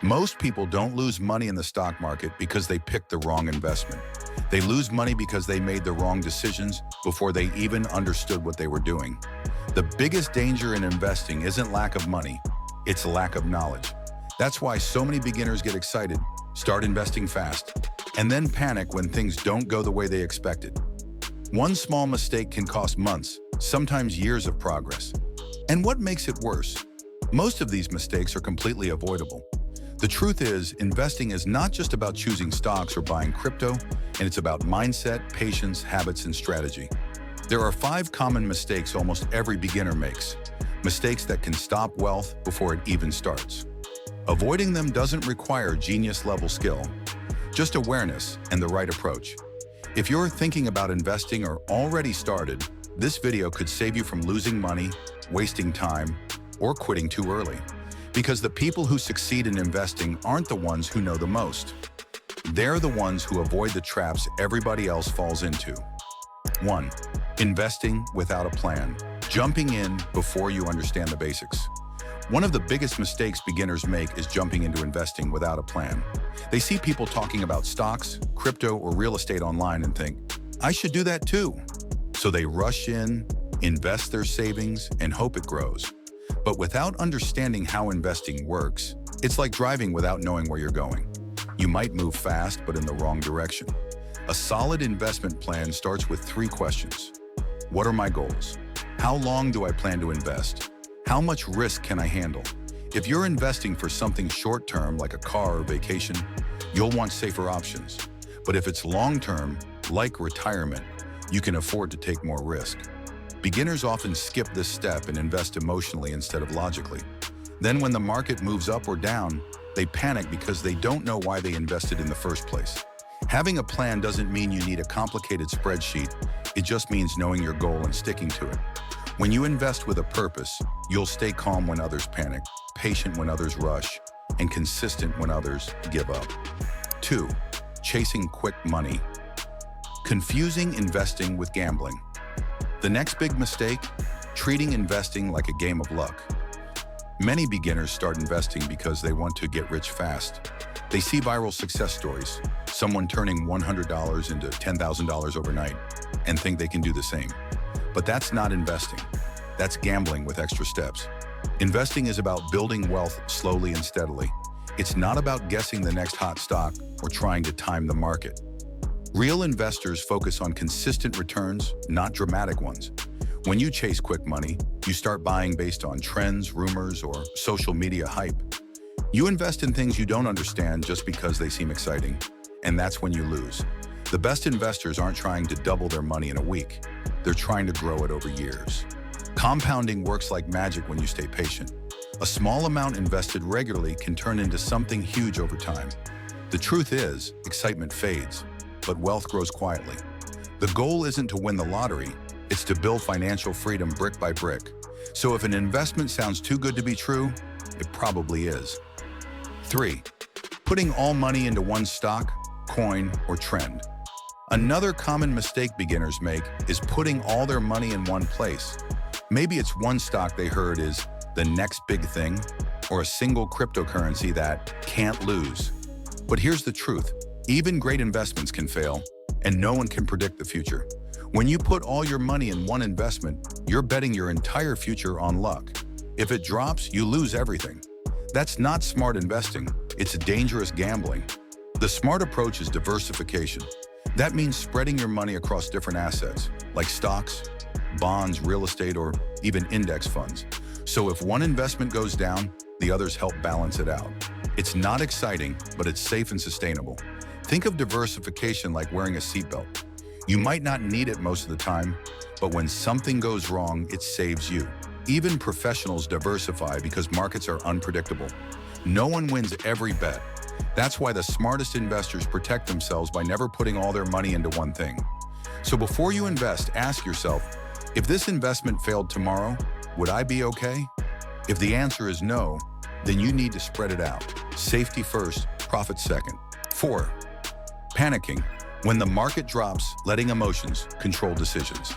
Most people don't lose money in the stock market because they picked the wrong investment. They lose money because they made the wrong decisions before they even understood what they were doing. The biggest danger in investing isn't lack of money, it's lack of knowledge. That's why so many beginners get excited, start investing fast, and then panic when things don't go the way they expected. One small mistake can cost months, sometimes years of progress. And what makes it worse? Most of these mistakes are completely avoidable. The truth is, investing is not just about choosing stocks or buying crypto, and it's about mindset, patience, habits, and strategy. There are 5 common mistakes almost every beginner makes, mistakes that can stop wealth before it even starts. Avoiding them doesn't require genius-level skill, just awareness and the right approach. If you're thinking about investing or already started, this video could save you from losing money, wasting time, or quitting too early. Because the people who succeed in investing aren't the ones who know the most. They're the ones who avoid the traps everybody else falls into. 1. Investing without a plan. Jumping in before you understand the basics. One of the biggest mistakes beginners make is jumping into investing without a plan. They see people talking about stocks, crypto, or real estate online and think, I should do that too. So they rush in, invest their savings, and hope it grows. But without understanding how investing works, it's like driving without knowing where you're going. You might move fast, but in the wrong direction. A solid investment plan starts with 3 questions. What are my goals? How long do I plan to invest? How much risk can I handle? If you're investing for something short-term, like a car or vacation, you'll want safer options. But if it's long-term, like retirement, you can afford to take more risk. Beginners often skip this step and invest emotionally instead of logically. Then when the market moves up or down, they panic because they don't know why they invested in the first place. Having a plan doesn't mean you need a complicated spreadsheet. It just means knowing your goal and sticking to it. When you invest with a purpose, you'll stay calm when others panic, patient when others rush, and consistent when others give up. 2. Chasing quick money. Confusing investing with gambling. The next big mistake, treating investing like a game of luck. Many beginners start investing because they want to get rich fast. They see viral success stories, someone turning $100 into $10,000 overnight, and think they can do the same. But that's not investing. That's gambling with extra steps. Investing is about building wealth slowly and steadily. It's not about guessing the next hot stock or trying to time the market. Real investors focus on consistent returns, not dramatic ones. When you chase quick money, you start buying based on trends, rumors, or social media hype. You invest in things you don't understand just because they seem exciting, and that's when you lose. The best investors aren't trying to double their money in a week. They're trying to grow it over years. Compounding works like magic when you stay patient. A small amount invested regularly can turn into something huge over time. The truth is, excitement fades, but wealth grows quietly. The goal isn't to win the lottery, it's to build financial freedom brick by brick. So if an investment sounds too good to be true, it probably is. 3. Putting all money into one stock, coin, or trend. Another common mistake beginners make is putting all their money in one place. Maybe it's one stock they heard is the next big thing, or a single cryptocurrency that can't lose. But here's the truth. Even great investments can fail, and no one can predict the future. When you put all your money in one investment, you're betting your entire future on luck. If it drops, you lose everything. That's not smart investing, it's dangerous gambling. The smart approach is diversification. That means spreading your money across different assets, like stocks, bonds, real estate, or even index funds. So if one investment goes down, the others help balance it out. It's not exciting, but it's safe and sustainable. Think of diversification like wearing a seatbelt. You might not need it most of the time, but when something goes wrong, it saves you. Even professionals diversify because markets are unpredictable. No one wins every bet. That's why the smartest investors protect themselves by never putting all their money into one thing. So before you invest, ask yourself, if this investment failed tomorrow, would I be okay? If the answer is no, then you need to spread it out. Safety first, profit second. 4. Panicking. When the market drops, letting emotions control decisions.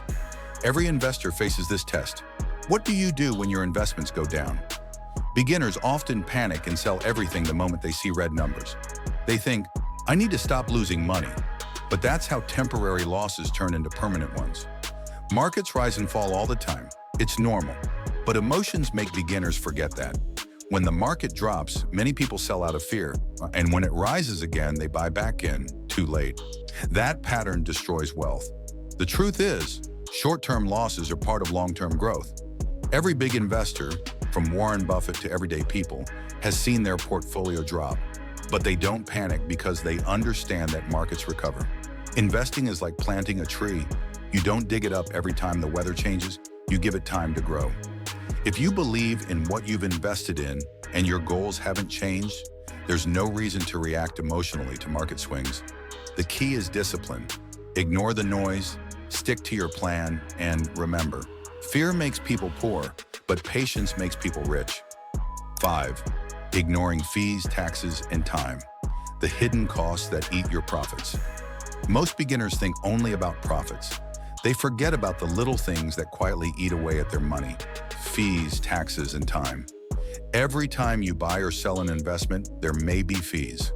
Every investor faces this test. What do you do when your investments go down? Beginners often panic and sell everything the moment they see red numbers. They think, I need to stop losing money. But that's how temporary losses turn into permanent ones. Markets rise and fall all the time. It's normal. But emotions make beginners forget that. When the market drops, many people sell out of fear. And when it rises again, they buy back in, too late. That pattern destroys wealth. The truth is, short-term losses are part of long-term growth. Every big investor, from Warren Buffett to everyday people, has seen their portfolio drop. But they don't panic because they understand that markets recover. Investing is like planting a tree. You don't dig it up every time the weather changes, you give it time to grow. If you believe in what you've invested in and your goals haven't changed, there's no reason to react emotionally to market swings. The key is discipline. Ignore the noise, stick to your plan, and remember, fear makes people poor, but patience makes people rich. 5. Ignoring fees, taxes, and time. The hidden costs that eat your profits. Most beginners think only about profits. They forget about the little things that quietly eat away at their money. Fees, taxes, and time. Every time you buy or sell an investment, there may be fees.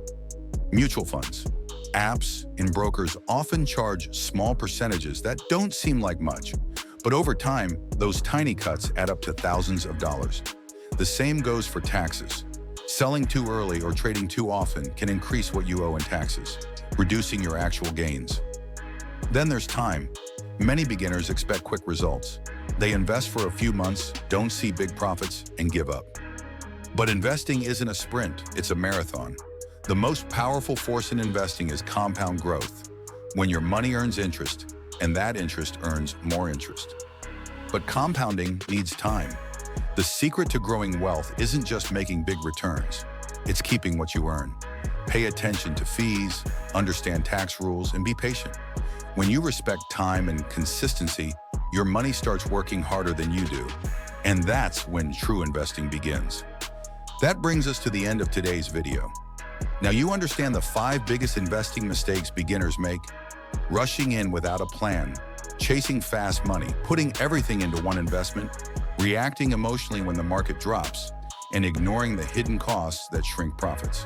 Mutual funds. Apps and brokers often charge small percentages that don't seem like much, but over time, those tiny cuts add up to thousands of dollars. The same goes for taxes. Selling too early or trading too often can increase what you owe in taxes, reducing your actual gains. Then there's time. Many beginners expect quick results. They invest for a few months, don't see big profits, and give up. But investing isn't a sprint, it's a marathon. The most powerful force in investing is compound growth, when your money earns interest, and that interest earns more interest. But compounding needs time. The secret to growing wealth isn't just making big returns, it's keeping what you earn. Pay attention to fees, understand tax rules, and be patient. When you respect time and consistency, your money starts working harder than you do. And that's when true investing begins. That brings us to the end of today's video. Now you understand the 5 biggest investing mistakes beginners make: rushing in without a plan, chasing fast money, putting everything into one investment, reacting emotionally when the market drops, and ignoring the hidden costs that shrink profits.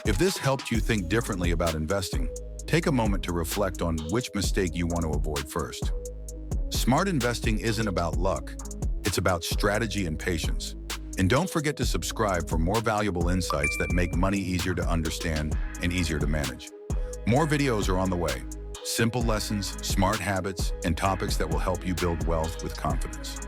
If this helped you think differently about investing, take a moment to reflect on which mistake you want to avoid first. Smart investing isn't about luck, it's about strategy and patience. And don't forget to subscribe for more valuable insights that make money easier to understand and easier to manage. More videos are on the way. Simple lessons, smart habits, and topics that will help you build wealth with confidence.